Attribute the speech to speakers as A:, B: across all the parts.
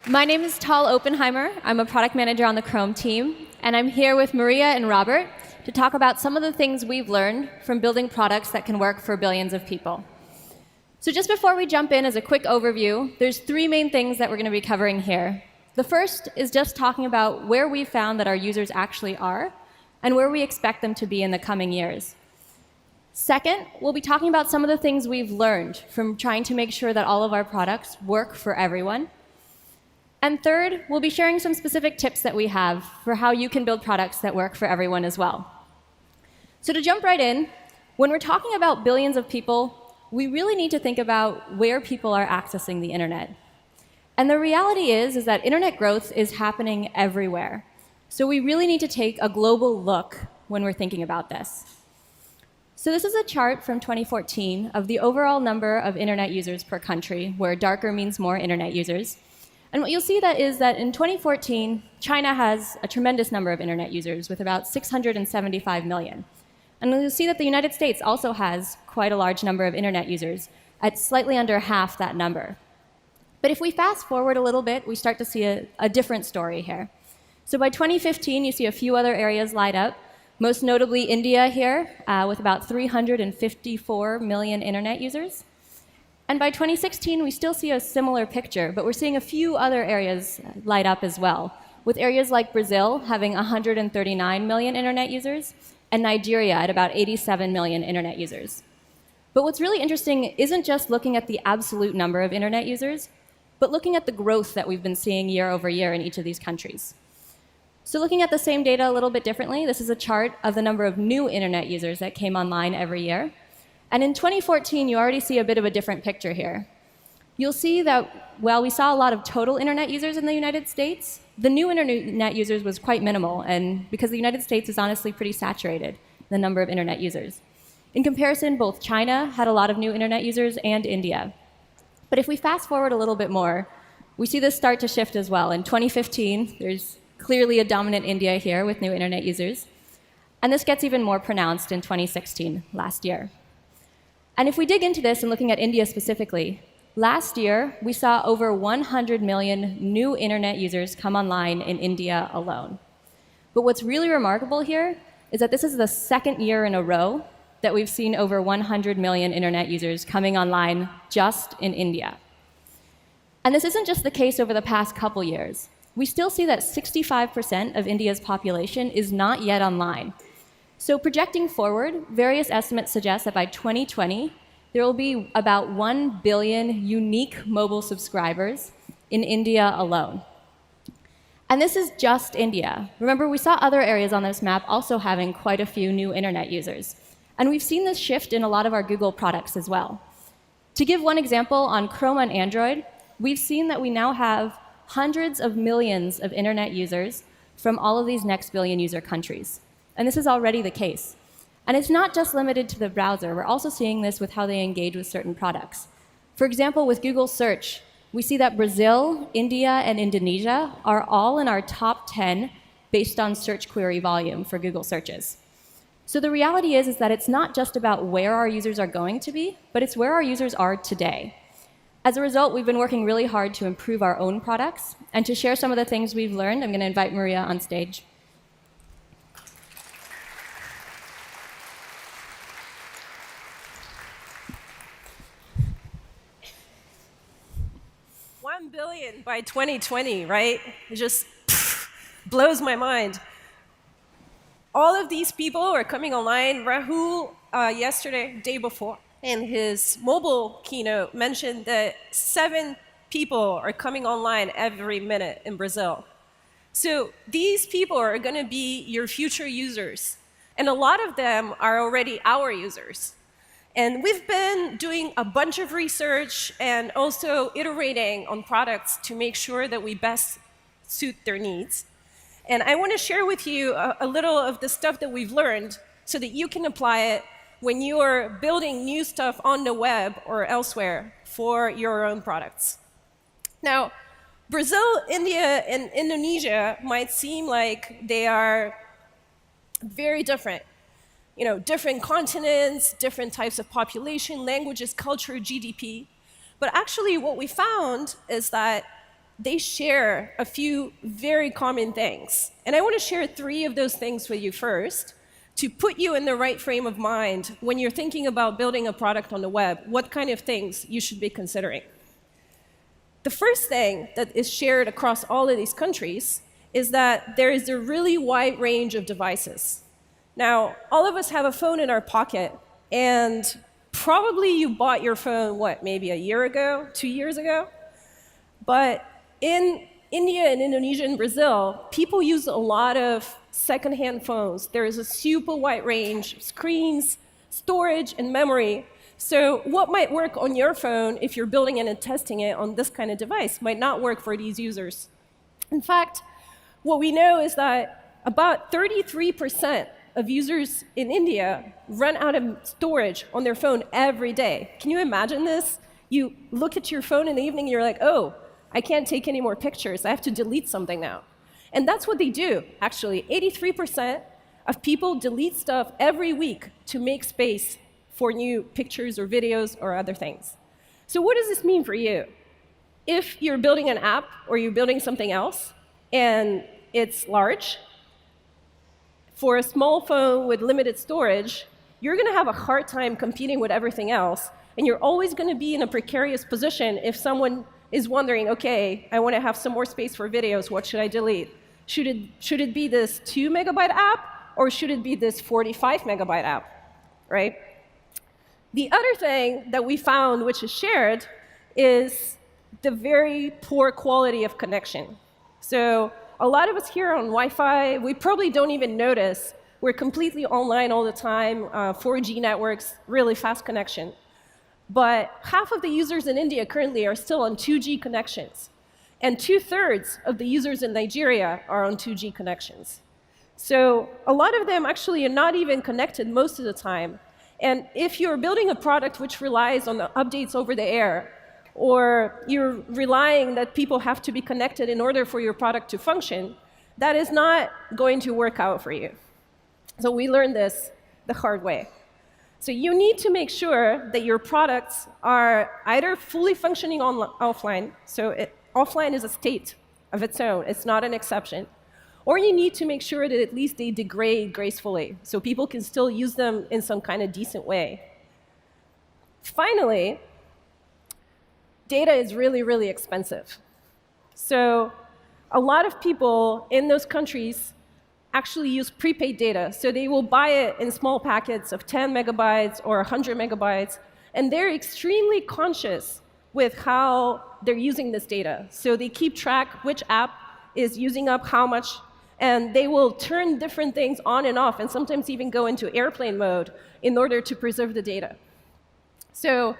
A: My name is Tal Oppenheimer. I'm a product manager on the Chrome team, and I'm here with Maria and Robert to talk about some of the things we've learned from building products that can work for billions of people. So just before we jump in, as a quick overview, there's three main things that we're going to be covering here. The first is just talking about where we found that our users actually are and where we expect them to be in the coming years. Second, we'll be talking about some of the things we've learned from trying to make sure that all of our products work for everyone. And third, we'll be sharing some specific tips that we have for how you can build products that work for everyone as well. So to jump right in, when we're talking about billions of people, we really need to think about where people are accessing the internet. And the reality is that internet growth is happening everywhere. So we really need to take a global look when we're thinking about this. So this is a chart from 2014 of the overall number of internet users per country, where darker means more internet users. And what you'll see is that in 2014, China has a tremendous number of internet users with about 675 million. And you'll see that the United States also has quite a large number of internet users at slightly under half that number. But if we fast forward a little bit, we start to see a different story here. So by 2015, you see a few other areas light up, most notably India here, with about 354 million internet users. And by 2016, we still see a similar picture, but we're seeing a few other areas light up as well, with areas like Brazil having 139 million internet users, and Nigeria at about 87 million internet users. But what's really interesting isn't just looking at the absolute number of internet users, but looking at the growth that we've been seeing year over year in each of these countries. So looking at the same data a little bit differently, this is a chart of the number of new internet users that came online every year. And in 2014, you already see a bit of a different picture here. You'll see that while we saw a lot of total internet users in the United States, the new internet users was quite minimal, and because the United States is honestly pretty saturated in the number of internet users. In comparison, both China had a lot of new internet users and India. But if we fast forward a little bit more, we see this start to shift as well. In 2015, there's clearly a dominant India here with new internet users. And this gets even more pronounced in 2016, last year. And if we dig into this and looking at India specifically, last year we saw over 100 million new internet users come online in India alone. But what's really remarkable here is that this is the second year in a row that we've seen over 100 million internet users coming online just in India. And this isn't just the case over the past couple years. We still see that 65% of India's population is not yet online. So projecting forward, various estimates suggest that by 2020, there will be about 1 billion unique mobile subscribers in India alone. And this is just India. Remember, we saw other areas on this map also having quite a few new internet users. And we've seen this shift in a lot of our Google products as well. To give one example, on Chrome on Android, we've seen that we now have hundreds of millions of internet users from all of these next billion user countries. And this is already the case. And it's not just limited to the browser. We're also seeing this with how they engage with certain products. For example, with Google Search, we see that Brazil, India, and Indonesia are all in our top 10 based on search query volume for Google searches. So the reality is that it's not just about where our users are going to be, but it's where our users are today. As a result, we've been working really hard to improve our own products. And to share some of the things we've learned, I'm going to invite Maria on stage.
B: 1 billion by 2020, right? It just blows my mind. All of these people are coming online. Rahul, day before, in his mobile keynote, mentioned that 7 people are coming online every minute in Brazil. So these people are going to be your future users. And a lot of them are already our users. And we've been doing a bunch of research and also iterating on products to make sure that we best suit their needs. And I want to share with you a little of the stuff that we've learned so that you can apply it when you are building new stuff on the web or elsewhere for your own products. Now, Brazil, India, and Indonesia might seem like they are very different. You know, different continents, different types of population, languages, culture, GDP. But actually what we found is that they share a few very common things. And I want to share 3 of those things with you first to put you in the right frame of mind when you're thinking about building a product on the web, what kind of things you should be considering. The first thing that is shared across all of these countries is that there is a really wide range of devices. Now, all of us have a phone in our pocket, and probably you bought your phone, what, maybe a year ago, 2 years ago? But in India and Indonesia and Brazil, people use a lot of secondhand phones. There is a super wide range of screens, storage, and memory. So what might work on your phone if you're building it and testing it on this kind of device might not work for these users. In fact, what we know is that about 33% of users in India run out of storage on their phone every day. Can you imagine this? You look at your phone in the evening, and you're like, oh, I can't take any more pictures. I have to delete something now. And that's what they do, actually. 83% of people delete stuff every week to make space for new pictures or videos or other things. So what does this mean for you? If you're building an app or you're building something else and it's large, for a small phone with limited storage, you're going to have a hard time competing with everything else, and you're always going to be in a precarious position if someone is wondering, okay, I want to have some more space for videos, what should I delete? Should it be this 2 megabyte app, or should it be this 45 megabyte app, right? The other thing that we found, which is shared, is the very poor quality of connection. So a lot of us here on Wi-Fi, we probably don't even notice. We're completely online all the time, 4G networks, really fast connection. But half of the users in India currently are still on 2G connections. And 2/3 of the users in Nigeria are on 2G connections. So a lot of them actually are not even connected most of the time. And if you're building a product which relies on the updates over the air, or you're relying that people have to be connected in order for your product to function, that is not going to work out for you. So we learned this the hard way. So you need to make sure that your products are either fully functioning offline, so offline is a state of its own, it's not an exception, or you need to make sure that at least they degrade gracefully, so people can still use them in some kind of decent way. Finally, data is really, really expensive. So a lot of people in those countries actually use prepaid data. So they will buy it in small packets of 10 megabytes or 100 megabytes, and they're extremely conscious with how they're using this data. So they keep track which app is using up how much, and they will turn different things on and off, and sometimes even go into airplane mode in order to preserve the data. So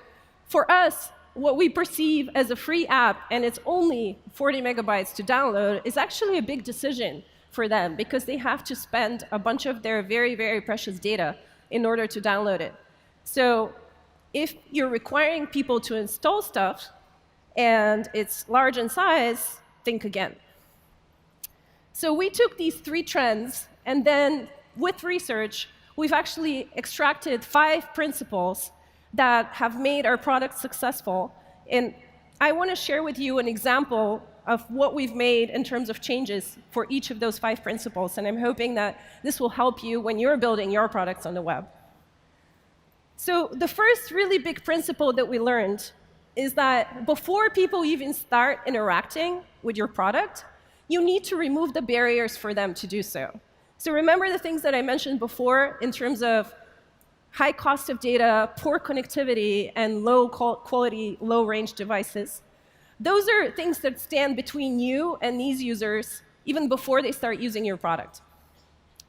B: for us, what we perceive as a free app, and it's only 40 megabytes to download, is actually a big decision for them, because they have to spend a bunch of their very, very precious data in order to download it. So if you're requiring people to install stuff, and it's large in size, think again. So we took these 3 trends, and then with research, we've actually extracted 5 principles that have made our product successful. And I want to share with you an example of what we've made in terms of changes for each of those 5 principles. And I'm hoping that this will help you when you're building your products on the web. So the first really big principle that we learned is that before people even start interacting with your product, you need to remove the barriers for them to do so. So remember the things that I mentioned before in terms of high cost of data, poor connectivity, and low quality, low range devices. Those are things that stand between you and these users even before they start using your product.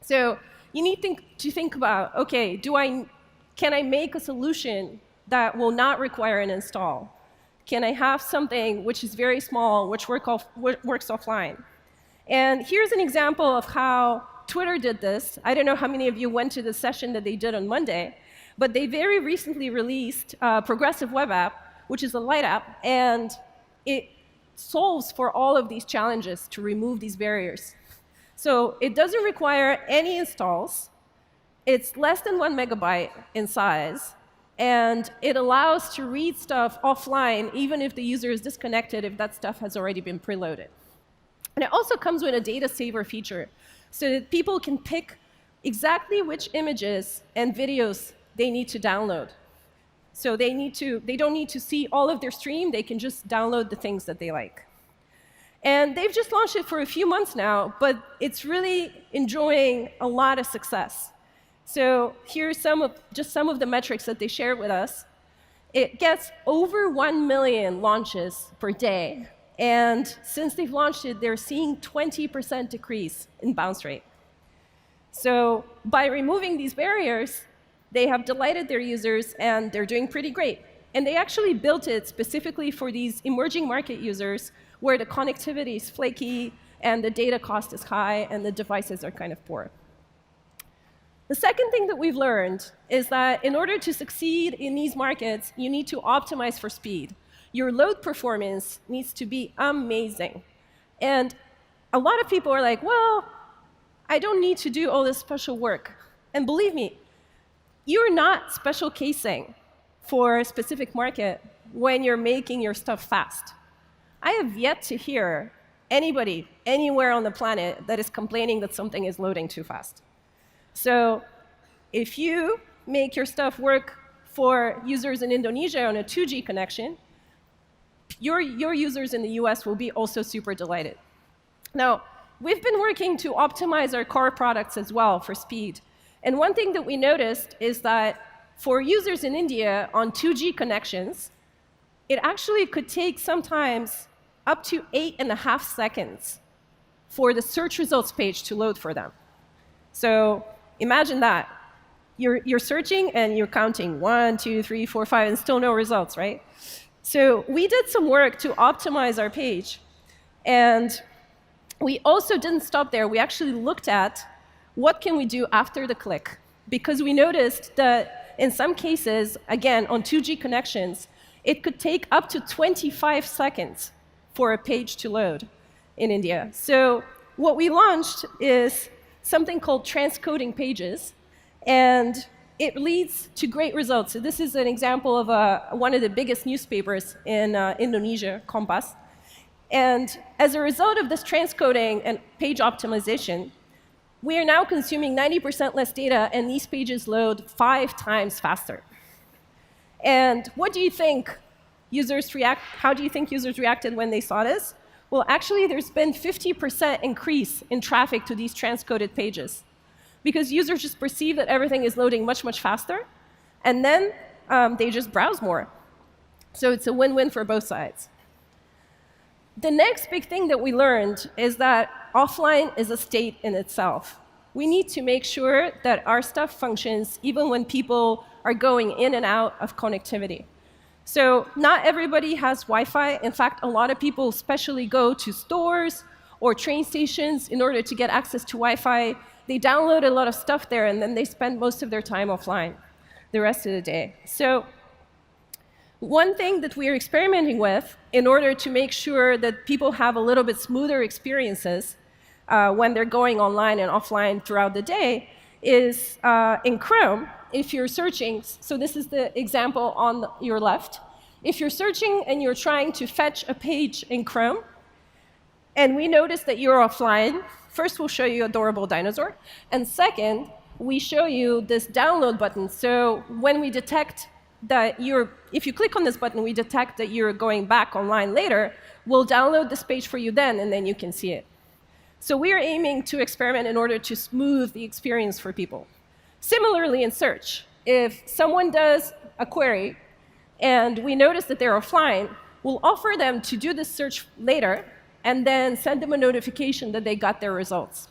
B: So you need to think about, okay, can I make a solution that will not require an install? Can I have something which is very small, which works offline? And here's an example of how Twitter did this. I don't know how many of you went to the session that they did on Monday, but they very recently released a progressive web app, which is a light app, and it solves for all of these challenges to remove these barriers. So it doesn't require any installs. It's less than 1 megabyte in size, and it allows to read stuff offline, even if the user is disconnected, if that stuff has already been preloaded. And it also comes with a data saver feature, so that people can pick exactly which images and videos they need to download. So they don't need to see all of their stream, they can just download the things that they like. And they've just launched it for a few months now, but it's really enjoying a lot of success. So here's just some of the metrics that they shared with us. It gets over 1 million launches per day. And since they've launched it, they're seeing 20% decrease in bounce rate. So by removing these barriers, they have delighted their users, and they're doing pretty great. And they actually built it specifically for these emerging market users where the connectivity is flaky, and the data cost is high, and the devices are kind of poor. The second thing that we've learned is that in order to succeed in these markets, you need to optimize for speed. Your load performance needs to be amazing. And a lot of people are like, well, I don't need to do all this special work. And believe me, you're not special casing for a specific market when you're making your stuff fast. I have yet to hear anybody anywhere on the planet that is complaining that something is loading too fast. So if you make your stuff work for users in Indonesia on a 2G connection, your users in the US will be also super delighted. Now, we've been working to optimize our core products as well for speed. And one thing that we noticed is that for users in India on 2G connections, it actually could take sometimes up to 8.5 seconds for the search results page to load for them. So imagine that. You're searching and you're counting 1, 2, 3, 4, 5, and still no results, right? So we did some work to optimize our page. And we also didn't stop there. We actually looked at what can we do after the click. Because we noticed that in some cases, again, on 2G connections, it could take up to 25 seconds for a page to load in India. So what we launched is something called transcoding pages, and it leads to great results. So this is an example of one of the biggest newspapers in Indonesia, Kompas. And as a result of this transcoding and page optimization, we are now consuming 90% less data, and these pages load 5 times faster. And what do you think how do you think users reacted when they saw this? Well, actually, there's been 50% increase in traffic to these transcoded pages, because users just perceive that everything is loading much, much faster, and then they just browse more. So it's a win-win for both sides. The next big thing that we learned is that offline is a state in itself. We need to make sure that our stuff functions even when people are going in and out of connectivity. So not everybody has Wi-Fi. In fact, a lot of people especially go to stores or train stations in order to get access to Wi-Fi. They download a lot of stuff there, and then they spend most of their time offline the rest of the day. So one thing that we are experimenting with in order to make sure that people have a little bit smoother experiences when they're going online and offline throughout the day is in Chrome, if you're searching, so this is the example on your left. If you're searching and you're trying to fetch a page in Chrome, and we notice that you're offline, first we'll show you adorable dinosaur, and second, we show you this download button. So when we detect that if you click on this button, we detect that you're going back online later, we'll download this page for you then, and then you can see it. So we are aiming to experiment in order to smooth the experience for people. Similarly, in search, if someone does a query and we notice that they're offline, we'll offer them to do this search later and then send them a notification that they got their results.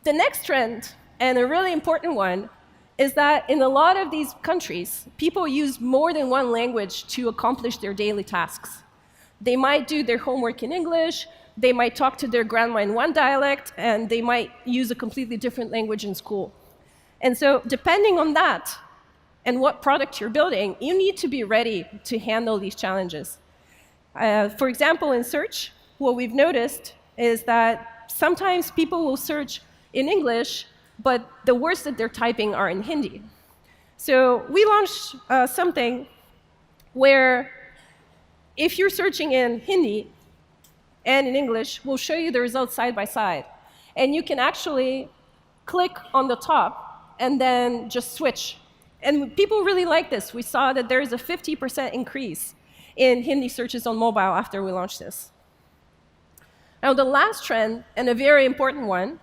B: The next trend, and a really important one, is that in a lot of these countries, people use more than one language to accomplish their daily tasks. They might do their homework in English, they might talk to their grandma in one dialect, and they might use a completely different language in school. And so depending on that and what product you're building, you need to be ready to handle these challenges. For example, in search, what we've noticed is that sometimes people will search in English, but the words that they're typing are in Hindi. So we launched something where if you're searching in Hindi and in English, we'll show you the results side by side. And you can actually click on the top and then just switch. And people really like this. We saw that there is a 50% increase in Hindi searches on mobile after we launched this. Now, the last trend, and a very important one,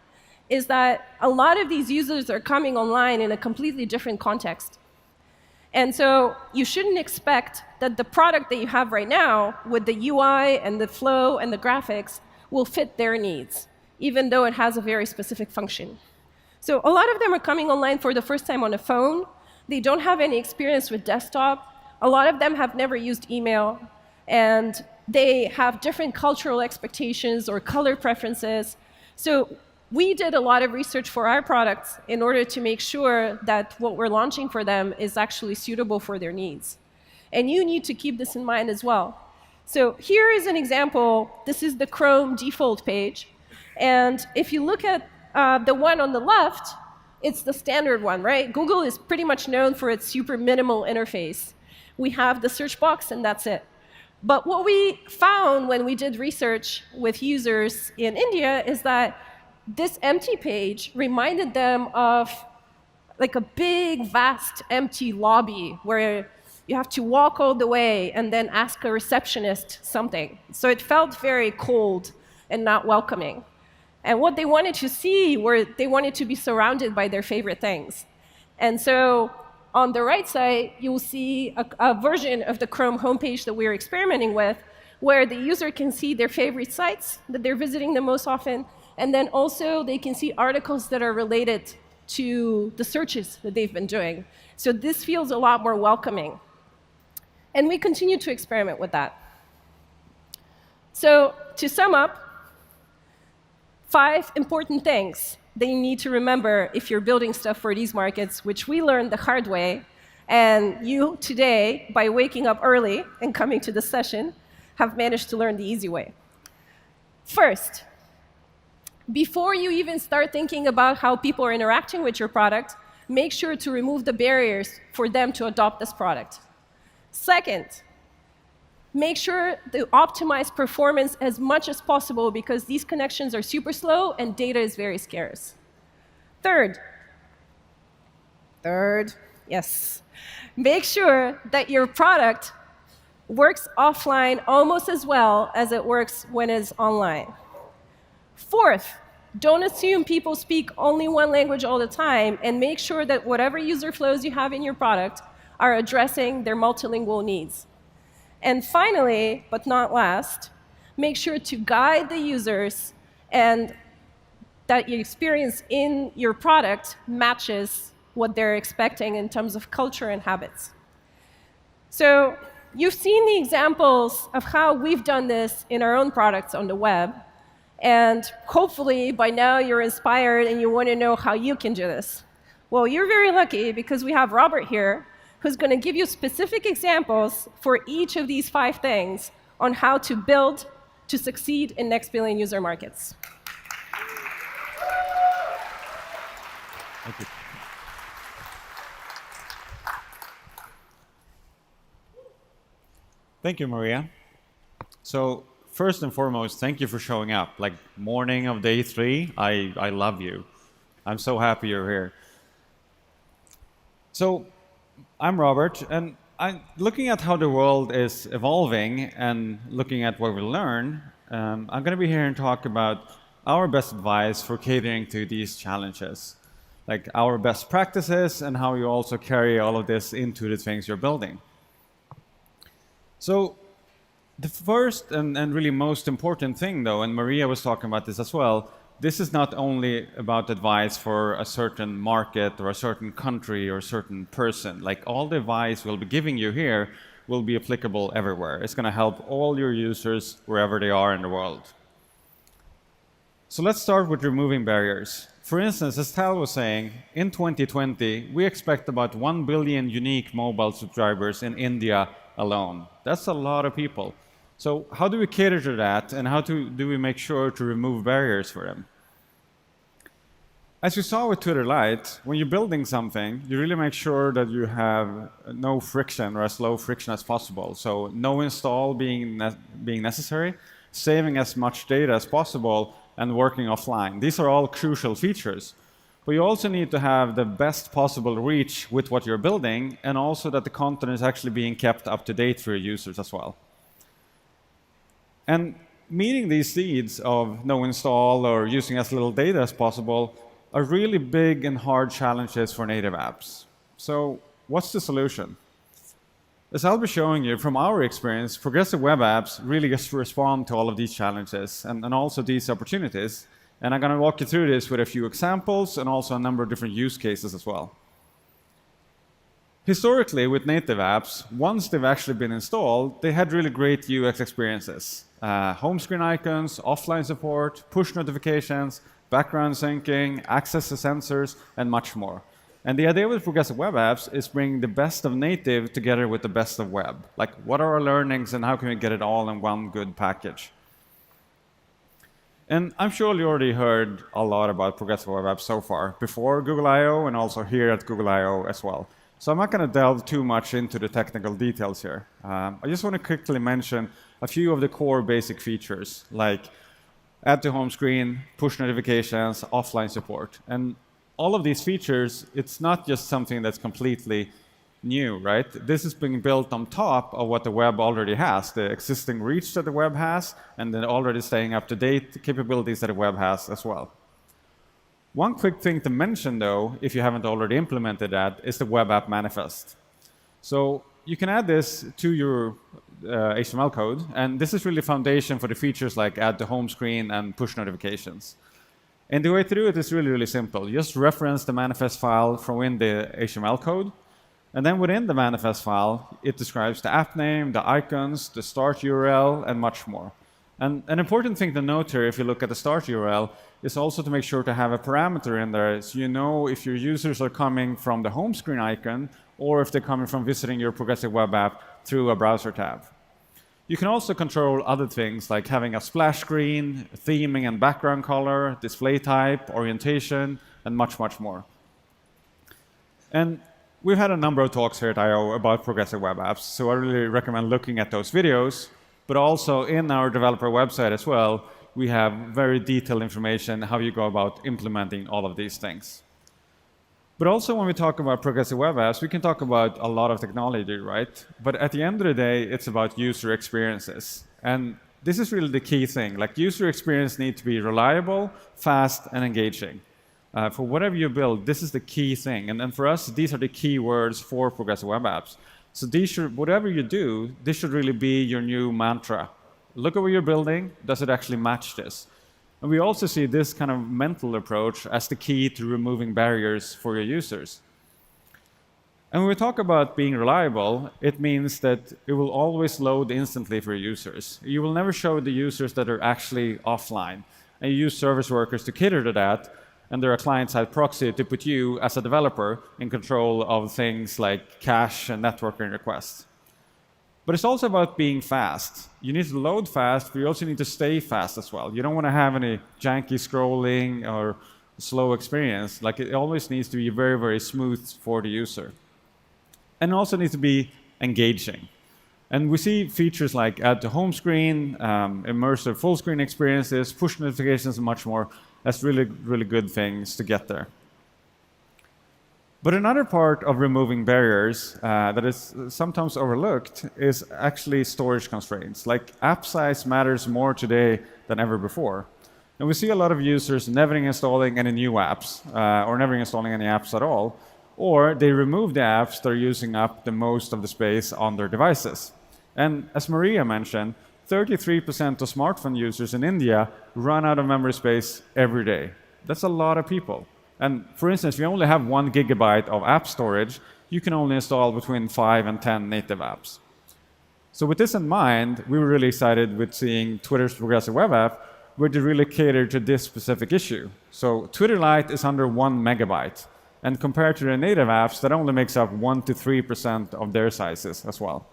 B: is that a lot of these users are coming online in a completely different context. And so you shouldn't expect that the product that you have right now, with the UI and the flow and the graphics, will fit their needs, even though it has a very specific function. So a lot of them are coming online for the first time on a phone. They don't have any experience with desktop. A lot of them have never used email. And they have different cultural expectations or color preferences. So we did a lot of research for our products in order to make sure that what we're launching for them is actually suitable for their needs. And you need to keep this in mind as well. So here is an example. This is the Chrome default page. And if you look at the one on the left, it's the standard one, right? Google is pretty much known for its super minimal interface. We have the search box, and that's it. But what we found when we did research with users in India is that this empty page reminded them of like a big, vast, empty lobby where you have to walk all the way and then ask a receptionist something. So it felt very cold and not welcoming. And what they wanted to see were they wanted to be surrounded by their favorite things. And so on the right side, you'll see a version of the Chrome homepage that we're experimenting with, where the user can see their favorite sites that they're visiting the most often, and then also they can see articles that are related to the searches that they've been doing. So this feels a lot more welcoming. And we continue to experiment with that. So to sum up, 5 important things that you need to remember if you're building stuff for these markets, which we learned the hard way. And you today, by waking up early and coming to this session, have managed to learn the easy way. First, before you even start thinking about how people are interacting with your product, make sure to remove the barriers for them to adopt this product. Second, make sure to optimize performance as much as possible because these connections are super slow and data is very scarce. Third, yes, make sure that your product works offline almost as well as it works when it's online. Fourth, don't assume people speak only one language all the time, and make sure that whatever user flows you have in your product are addressing their multilingual needs. And finally, but not last, make sure to guide the users and that your experience in your product matches what they're expecting in terms of culture and habits. So you've seen the examples of how we've done this in our own products on the web. And hopefully, by now, you're inspired and you want to know how you can do this. Well, you're very lucky because we have Robert here, who's going to give you specific examples for each of these 5 things on how to build to succeed in next billion user markets.
C: Thank you. Thank you, Maria. So first and foremost, thank you for showing up. Like morning of day 3, I love you. I'm so happy you're here. So I'm Robert, and looking at how the world is evolving and looking at what we learn, I'm going to be here and talk about our best advice for catering to these challenges, like our best practices and how you also carry all of this into the things you're building. So the first and really most important thing, though, and Maria was talking about this as well, this is not only about advice for a certain market or a certain country or a certain person. Like all the advice we'll be giving you here will be applicable everywhere. It's going to help all your users wherever they are in the world. So let's start with removing barriers. For instance, as Tal was saying, in 2020, we expect about 1 billion unique mobile subscribers in India alone. That's a lot of people. So how do we cater to that, and how do we make sure to remove barriers for them? as you saw with Twitter Lite, when you're building something, you really make sure that you have no friction or as low friction as possible. So no install being necessary, saving as much data as possible, and working offline. These are all crucial features. But you also need to have the best possible reach with what you're building, and also that the content is actually being kept up to date for your users as well. And meeting these needs of no install or using as little data as possible are really big and hard challenges for native apps. So what's the solution? As I'll be showing you from our experience, progressive web apps really just respond to all of these challenges and also these opportunities. And I'm going to walk you through this with a few examples and also a number of different use cases as well. Historically, with native apps, once they've actually been installed, they had really great UX experiences. Home screen icons, offline support, push notifications, background syncing, access to sensors, and much more. And the idea with progressive web apps is bringing the best of native together with the best of web. Like, what are our learnings and how can we get it all in one good package? And I'm sure you already heard a lot about progressive web apps so far, before Google I/O and also here at Google I/O as well. So I'm not going to delve too much into the technical details here. I just want to quickly mention a few of the core basic features, like add to home screen, push notifications, offline support. And all of these features, it's not just something that's completely new, right? This is being built on top of what the web already has, the existing reach that the web has, and then already staying up to date capabilities that the web has as well. One quick thing to mention, though, if you haven't already implemented that, is the web app manifest. So you can add this to your HTML code, and this is really the foundation for the features like add to home screen and push notifications. And the way to do it is really, really simple. You just reference the manifest file from within the HTML code, and then within the manifest file, it describes the app name, the icons, the start URL, and much more. And an important thing to note here, if you look at the start URL, is also to make sure to have a parameter in there so you know if your users are coming from the home screen icon or if they're coming from visiting your progressive web app through a browser tab. You can also control other things like having a splash screen, theming and background color, display type, orientation, and much, much more. And we've had a number of talks here at I/O about progressive web apps, so I really recommend looking at those videos. But also in our developer website as well, we have very detailed information how you go about implementing all of these things. But also when we talk about progressive web apps, we can talk about a lot of technology, right? But at the end of the day, it's about user experiences. And this is really the key thing. Like, user experience needs to be reliable, fast, and engaging. For whatever you build, this is the key thing. And for us, these are the key words for progressive web apps. So these should, whatever you do, this should really be your new mantra. Look at what you're building. Does it actually match this? And we also see this kind of mental approach as the key to removing barriers for your users. And when we talk about being reliable, it means that it will always load instantly for your users. You will never show the users that are actually offline. And you use service workers to cater to that. And they're a client-side proxy to put you, as a developer, in control of things like cache and networking requests. But it's also about being fast. You need to load fast, but you also need to stay fast as well. You don't want to have any janky scrolling or slow experience. Like, it always needs to be very, very smooth for the user. And it also needs to be engaging. And we see features like add to home screen, immersive full screen experiences, push notifications, and much more. That's really, really good things to get there. But another part of removing barriers that is sometimes overlooked is actually storage constraints. Like, app size matters more today than ever before. And we see a lot of users never installing any new apps or never installing any apps at all, or they remove the apps that are using up the most of the space on their devices. And as Maria mentioned, 33% of smartphone users in India run out of memory space every day. That's a lot of people. And for instance, if you only have 1 gigabyte of app storage, you can only install between 5 and 10 native apps. So with this in mind, we were really excited with seeing Twitter's progressive web app, where they really cater to this specific issue. So Twitter Lite is under 1 megabyte. And compared to the native apps, that only makes up 1 to 3% of their sizes as well.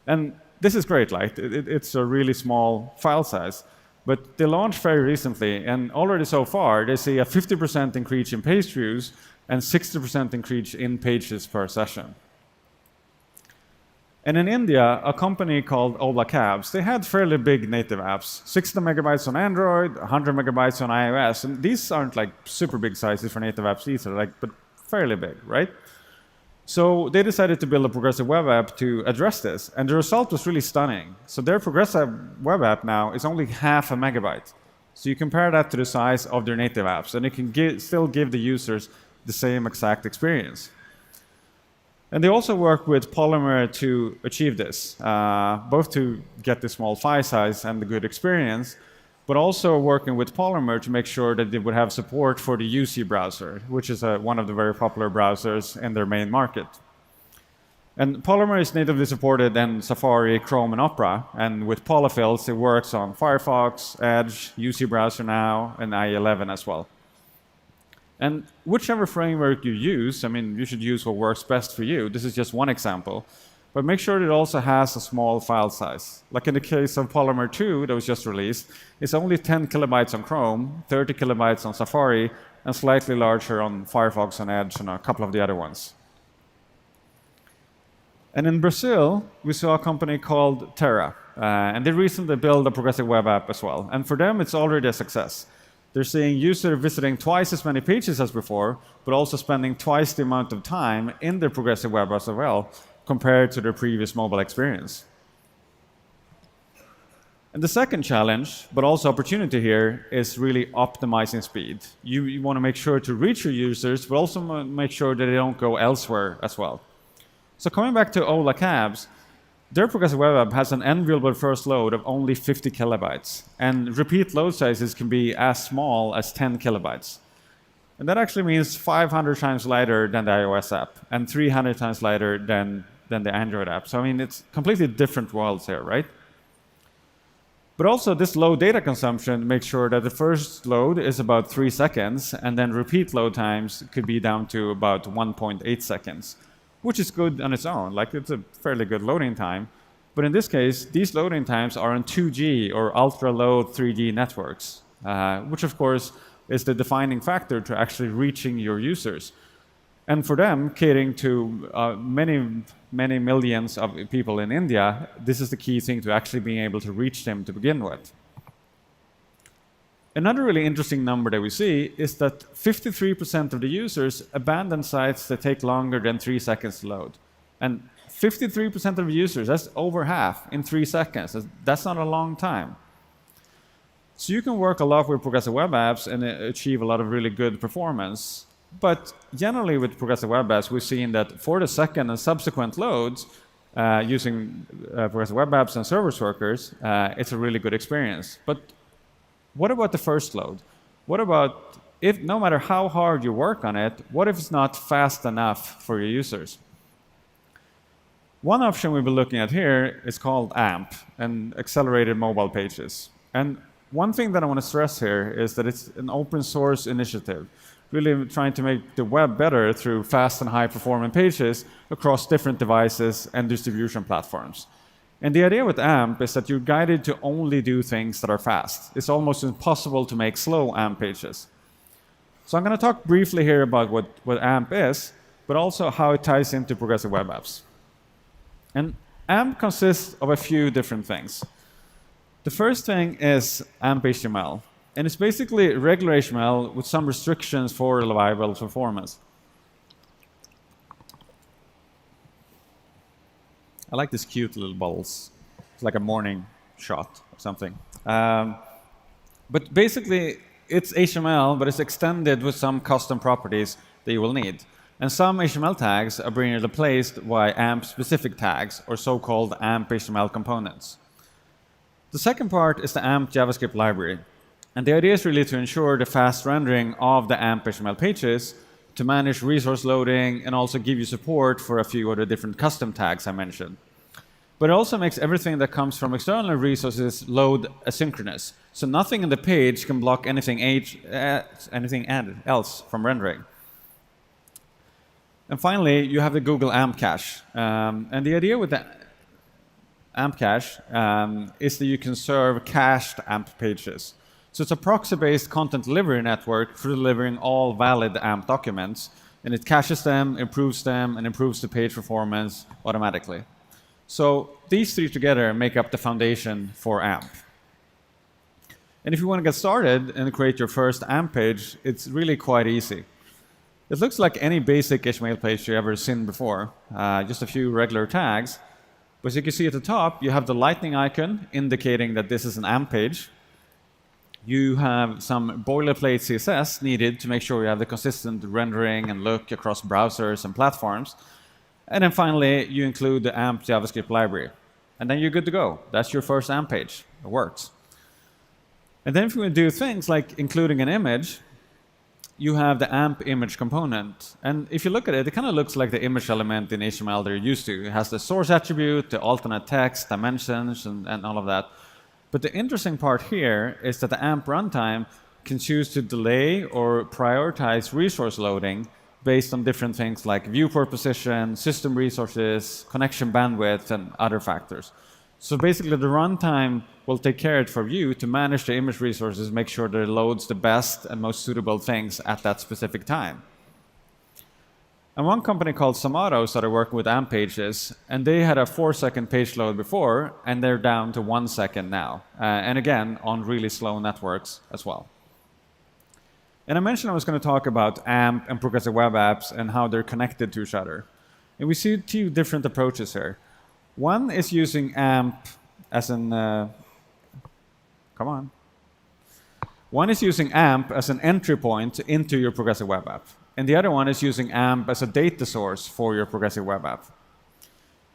C: And this is great, like it's a really small file size. But they launched very recently, and already so far, they see a 50% increase in page views and 60% increase in pages per session. And in India, a company called Ola Cabs, they had fairly big native apps, 60 megabytes on Android, 100 megabytes on iOS. And these aren't like super big sizes for native apps either, but fairly big, right? So they decided to build a progressive web app to address this. And the result was really stunning. So their progressive web app now is only half a megabyte. So you compare that to the size of their native apps, and it can still give the users the same exact experience. And they also work with Polymer to achieve this, both to get the small file size and the good experience, but also working with Polymer to make sure that they would have support for the UC browser, which is one of the very popular browsers in their main market. And Polymer is natively supported in Safari, Chrome, and Opera. And with polyfills, it works on Firefox, Edge, UC browser now, and IE11 as well. And whichever framework you use, I mean, you should use what works best for you. This is just one example. But make sure it also has a small file size. Like in the case of Polymer 2 that was just released, it's only 10 kilobytes on Chrome, 30 kilobytes on Safari, and slightly larger on Firefox and Edge and a couple of the other ones. And in Brazil, we saw a company called Terra. And they recently built a progressive web app as well. And for them, it's already a success. They're seeing users visiting twice as many pages as before, but also spending twice the amount of time in their progressive web app as well, compared to their previous mobile experience. And the second challenge, but also opportunity here, is really optimizing speed. You want to make sure to reach your users, but also make sure that they don't go elsewhere as well. So coming back to Ola Cabs, their progressive web app has an enviable first load of only 50 kilobytes, and repeat load sizes can be as small as 10 kilobytes. And that actually means 500 times lighter than the iOS app, and 300 times lighter than the Android app. So I mean, it's completely different worlds here, right? But also, this low data consumption makes sure that the first load is about 3 seconds, and then repeat load times could be down to about 1.8 seconds. Which is good on its own, like it's a fairly good loading time. But in this case, these loading times are on 2G or ultra-low 3G networks, which of course is the defining factor to actually reaching your users. And for them, catering to many millions of people in India, this is the key thing to actually being able to reach them to begin with. Another really interesting number that we see is that 53% of the users abandon sites that take longer than 3 seconds to load. And 53% of the users, that's over half in 3 seconds. That's not a long time. So you can work a lot with progressive web apps and achieve a lot of really good performance. But generally with progressive web apps, we've seen that for the second and subsequent loads, using progressive web apps and service workers, it's a really good experience. But what about the first load? What about if, no matter how hard you work on it, what if it's not fast enough for your users? One option we've been looking at here is called AMP, and Accelerated Mobile Pages. And one thing that I want to stress here is that it's an open source initiative, really trying to make the web better through fast and high performing pages across different devices and distribution platforms. And the idea with AMP is that you're guided to only do things that are fast. It's almost impossible to make slow AMP pages. So I'm going to talk briefly here about what AMP is, but also how it ties into progressive web apps. And AMP consists of a few different things. The first thing is AMP HTML. And it's basically regular HTML with some restrictions for reliable performance. I like these cute little bubbles. It's like a morning shot or something. But basically, it's HTML, but it's extended with some custom properties that you will need. And some HTML tags are being replaced by AMP-specific tags, or so-called AMP HTML components. The second part is the AMP JavaScript library. And the idea is really to ensure the fast rendering of the AMP HTML pages, to manage resource loading, and also give you support for a few of the different custom tags I mentioned. But it also makes everything that comes from external resources load asynchronous. So nothing in the page can block anything else from rendering. And finally, you have the Google AMP cache. And the idea with that, AMP cache, is that you can serve cached AMP pages. So it's a proxy-based content delivery network for delivering all valid AMP documents, and it caches them, and improves the page performance automatically. So these three together make up the foundation for AMP. And if you want to get started and create your first AMP page, it's really quite easy. It looks like any basic HTML page you've ever seen before, just a few regular tags. But as you can see at the top, you have the lightning icon indicating that this is an AMP page. You have some boilerplate CSS needed to make sure you have the consistent rendering and look across browsers and platforms. And then finally, you include the AMP JavaScript library. And then you're good to go. That's your first AMP page. It works. And then if you want to do things like including an image, you have the AMP image component. And if you look at it, it kind of looks like the image element in HTML that you're used to. It has the source attribute, the alternate text, dimensions, and all of that. But the interesting part here is that the AMP runtime can choose to delay or prioritize resource loading based on different things like viewport position, system resources, connection bandwidth, and other factors. So basically, the runtime will take care of it for you to manage the image resources, make sure that it loads the best and most suitable things at that specific time. And one company called Zomato started working with AMP pages, and they had a 4-second page load before, and they're down to 1 second now. And again, on really slow networks as well. And I mentioned I was going to talk about AMP and progressive web apps and how they're connected to each other. And we see two different approaches here. One is using AMP as an One is using AMP as an entry point into your progressive web app, and the other one is using AMP as a data source for your progressive web app.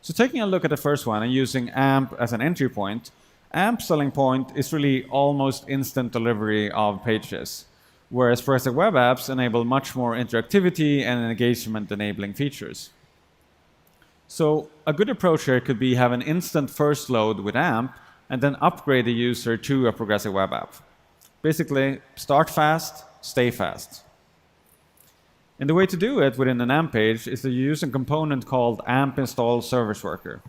C: So taking a look at the first one and using AMP as an entry point, AMP's selling point is really almost instant delivery of pages, whereas progressive web apps enable much more interactivity and engagement-enabling features. So a good approach here could be have an instant first load with AMP and then upgrade the user to a progressive web app. Basically, start fast, stay fast. And the way to do it within an AMP page is to use a component called AMP install service worker.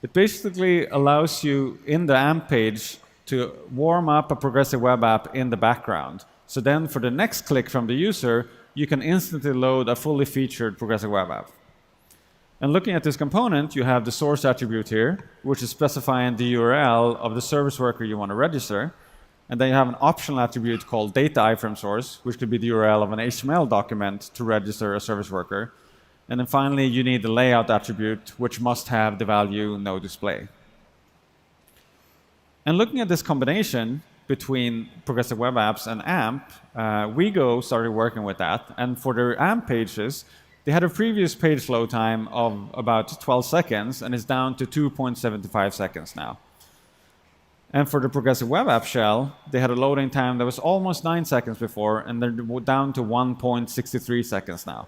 C: It basically allows you in the AMP page to warm up a progressive web app in the background. So then for the next click from the user, you can instantly load a fully featured progressive web app. And looking at this component, you have the source attribute here, which is specifying the URL of the service worker you want to register. And then you have an optional attribute called data iframe source, which could be the URL of an HTML document to register a service worker. And then finally, you need the layout attribute, which must have the value no display. And looking at this combination between progressive web apps and AMP, WeGo started working with that. And for their AMP pages, they had a previous page load time of about 12 seconds, and it's down to 2.75 seconds now. And for the progressive web app shell, they had a loading time that was almost 9 seconds before, and they're down to 1.63 seconds now.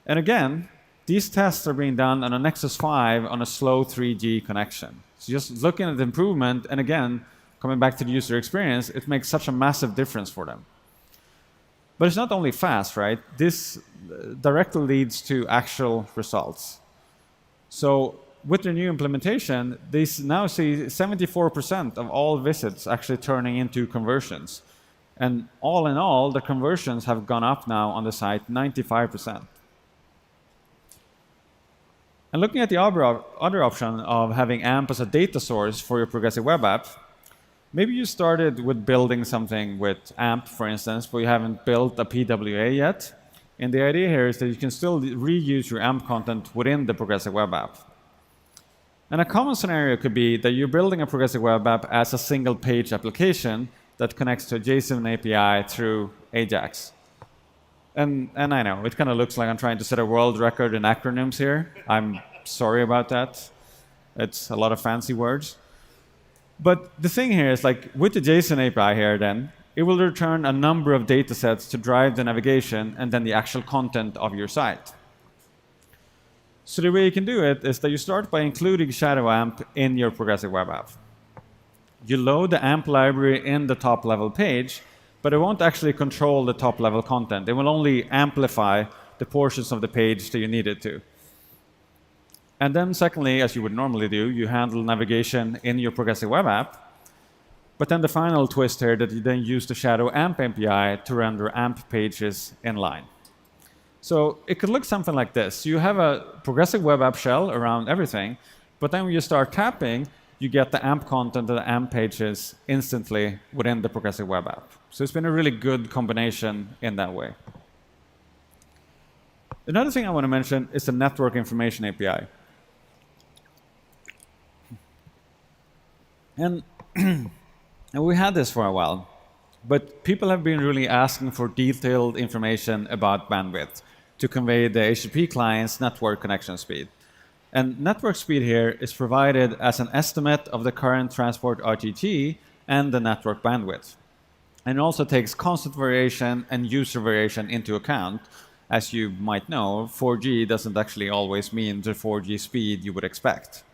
C: And again, these tests are being done on a Nexus 5 on a slow 3G connection. So just looking at the improvement, and again, coming back to the user experience, it makes such a massive difference for them. But it's not only fast, right? This directly leads to actual results. So with the new implementation, they now see 74% of all visits actually turning into conversions. And all in all, the conversions have gone up now on the site 95%. And looking at the other option of having AMP as a data source for your progressive web app, maybe you started with building something with AMP, for instance, but you haven't built a PWA yet. And the idea here is that you can still reuse your AMP content within the progressive web app. And a common scenario could be that you're building a progressive web app as a single page application that connects to a JSON API through Ajax. And I know, it kind of looks like I'm trying to set a world record in acronyms here. I'm sorry about that. It's a lot of fancy words. But the thing here is, like, with the JSON API here, then, it will return a number of data sets to drive the navigation and then the actual content of your site. So the way you can do it is that you start by including Shadow AMP in your progressive web app. You load the AMP library in the top-level page, but it won't actually control the top-level content. It will only amplify the portions of the page that you need it to. And then secondly, as you would normally do, you handle navigation in your progressive web app. But then the final twist here that you then use the Shadow AMP API to render AMP pages inline. So it could look something like this. You have a progressive web app shell around everything, but then when you start tapping, you get the AMP content and the AMP pages instantly within the progressive web app. So it's been a really good combination in that way. Another thing I want to mention is the Network Information API. And we had this for a while, but people have been really asking for detailed information about bandwidth to convey the HTTP client's network connection speed. And network speed here is provided as an estimate of the current transport RTT and the network bandwidth. And it also takes constant variation and user variation into account. As you might know, 4G doesn't actually always mean the 4G speed you would expect.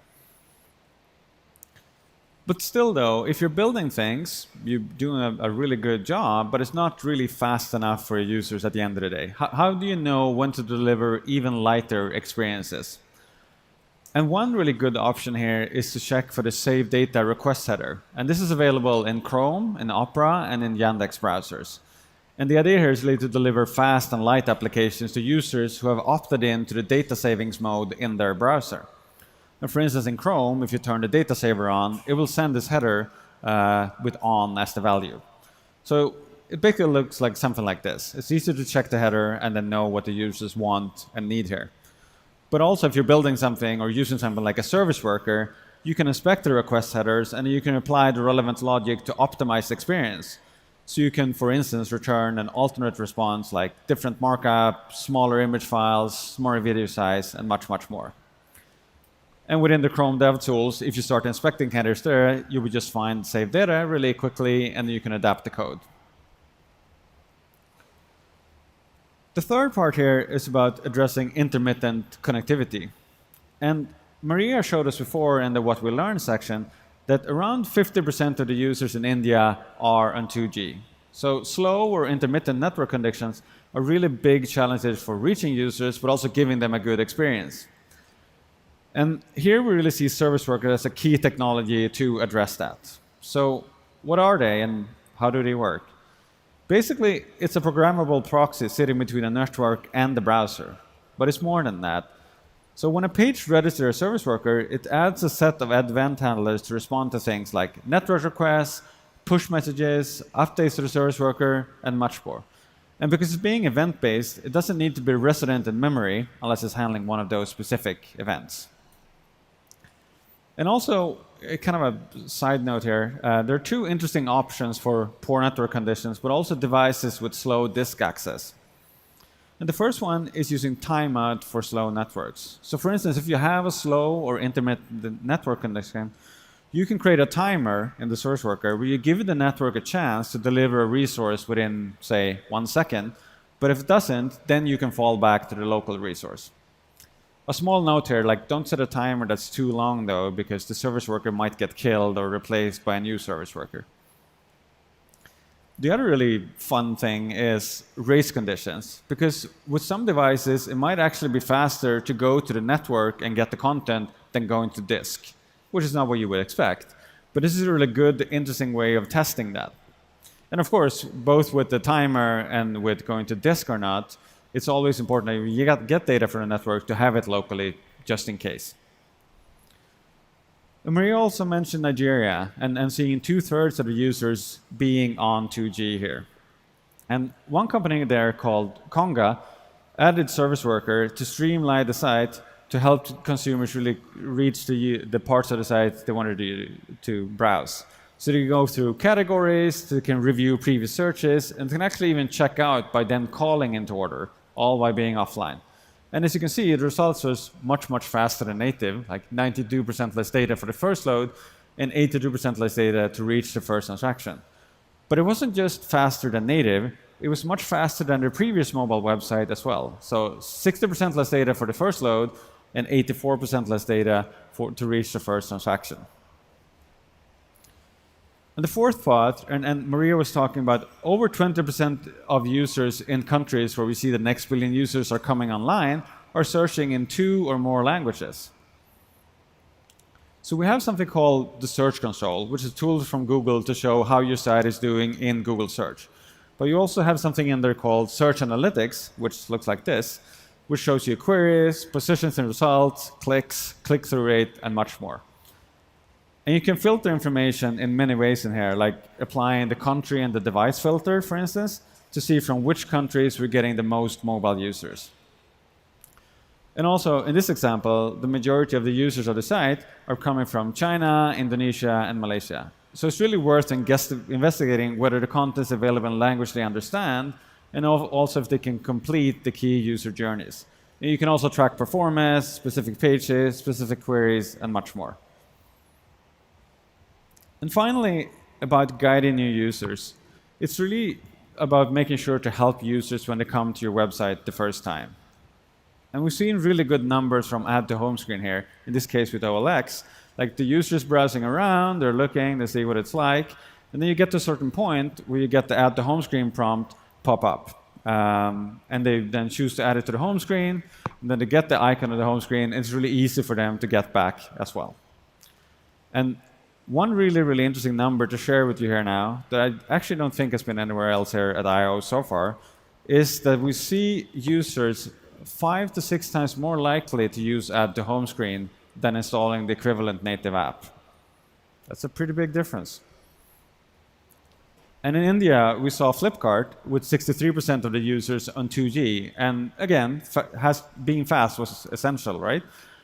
C: But still, though, if you're building things, you're doing a really good job, but it's not really fast enough for users at the end of the day. How do you know when to deliver even lighter experiences? And one really good option here is to check for the save data request header. And this is available in Chrome, in Opera, and in Yandex browsers. And the idea here is really to deliver fast and light applications to users who have opted in to the data savings mode in their browser. And for instance, in Chrome, if you turn the data saver on, it will send this header with on as the value. So it basically looks like something like this. It's easy to check the header and then know what the users want and need here. But also, if you're building something or using something like a service worker, you can inspect the request headers and you can apply the relevant logic to optimize the experience. So you can, for instance, return an alternate response like different markup, smaller image files, smaller video size, and much, much more. And within the Chrome DevTools, if you start inspecting headers there, you would just find saved data really quickly, and you can adapt the code. The third part here is about addressing intermittent connectivity. And Maria showed us before in the What We Learned section that around 50% of the users in India are on 2G. So slow or intermittent network conditions are really big challenges for reaching users, but also giving them a good experience. And here we really see service workers as a key technology to address that. So what are they and how do they work? Basically, it's a programmable proxy sitting between a network and the browser. But it's more than that. So when a page registers a service worker, it adds a set of event handlers to respond to things like network requests, push messages, updates to the service worker, and much more. And because it's being event-based, it doesn't need to be resident in memory unless it's handling one of those specific events. And also, kind of a side note here, there are two interesting options for poor network conditions, but also devices with slow disk access. And the first one is using timeout for slow networks. So for instance, if you have a slow or intermittent network condition, you can create a timer in the service worker where you give the network a chance to deliver a resource within, say, 1 second. But if it doesn't, then you can fall back to the local resource. A small note here, like don't set a timer that's too long though, because the service worker might get killed or replaced by a new service worker. The other really fun thing is race conditions, because with some devices, it might actually be faster to go to the network and get the content than going to disk, which is not what you would expect. But this is a really good, interesting way of testing that. And of course, both with the timer and with going to disk or not, it's always important that you get data from the network to have it locally, just in case. And Maria also mentioned Nigeria and seeing 2/3 of the users being on 2G here. And one company there called Conga added service worker to streamline the site to help consumers really reach the parts of the site they wanted to browse. So they can go through categories, they can review previous searches, and they can actually even check out by then calling into order, all by being offline. And as you can see, the results was much, much faster than native, like 92% less data for the first load and 82% less data to reach the first transaction. But it wasn't just faster than native, it was much faster than the previous mobile website as well. So 60% less data for the first load and 84% less data to reach the first transaction. And the fourth part, and Maria was talking about, over 20% of users in countries where we see the next billion users are coming online are searching in 2 or more languages. So we have something called the Search Console, which is tools from Google to show how your site is doing in Google Search. But you also have something in there called Search Analytics, which looks like this, which shows you queries, positions and results, clicks, click-through rate, and much more. And you can filter information in many ways in here, like applying the country and the device filter, for instance, to see from which countries we're getting the most mobile users. And also, in this example, the majority of the users of the site are coming from China, Indonesia, and Malaysia. So it's really worth investigating whether the content is available in language they understand, and also if they can complete the key user journeys. And you can also track performance, specific pages, specific queries, and much more. And finally, about guiding new users. It's really about making sure to help users when they come to your website the first time. And we've seen really good numbers from add to home screen here, in this case with OLX. Like the users browsing around, they're looking, they see what it's like, and then you get to a certain point where you get the add to home screen prompt pop up. And they then choose to add it to the home screen, and then they get the icon of the home screen, and it's really easy for them to get back as well. And one really, really interesting number to share with you here now, that I actually don't think has been anywhere else here at I/O so far, is that we see users 5 to 6 times more likely to use add to home screen than installing the equivalent native app. That's a pretty big difference. And in India, we saw Flipkart with 63% of the users on 2G. And again, being fast was essential, right?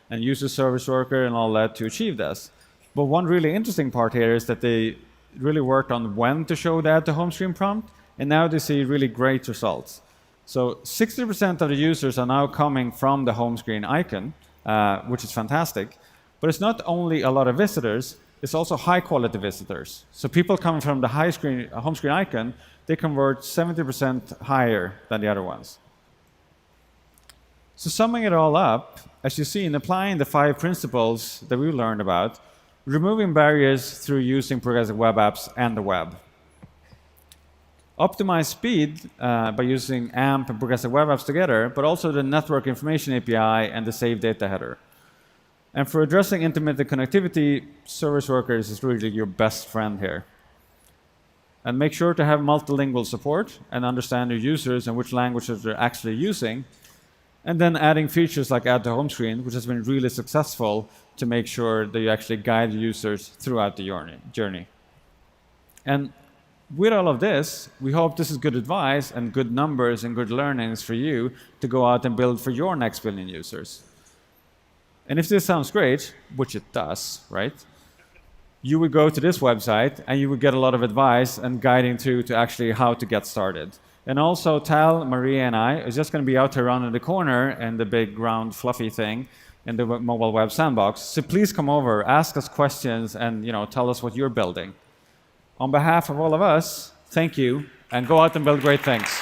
C: And use a service worker and all that to achieve this. But one really interesting part here is that they really worked on when to show the add to home screen prompt, and now they see really great results. So 60% of the users are now coming from the home screen icon, which is fantastic. But it's not only a lot of visitors, it's also high quality visitors. So people coming from the home screen icon, they convert 70% higher than the other ones. So summing it all up, as you see in applying the 5 principles that we learned about, removing barriers through using progressive web apps and the web. Optimize speed by using AMP and progressive web apps together, but also the network information API and the save data header. And for addressing intermittent connectivity, service workers is really your best friend here. And make sure to have multilingual support and understand your users and which languages they're actually using. And then adding features like add to home screen, which has been really successful to make sure that you actually guide users throughout the journey. And with all of this, we hope this is good advice and good numbers and good learnings for you to go out and build for your next billion users. And if this sounds great, which it does, right? You would go to this website and you would get a lot of advice and guiding to actually how to get started. And also Tal, Maria, and I is just going to be out here around in the corner in the big round fluffy thing in the mobile web sandbox. So please come over, ask us questions, and tell us what you're building. On behalf of all of us, thank you, and go out and build great things.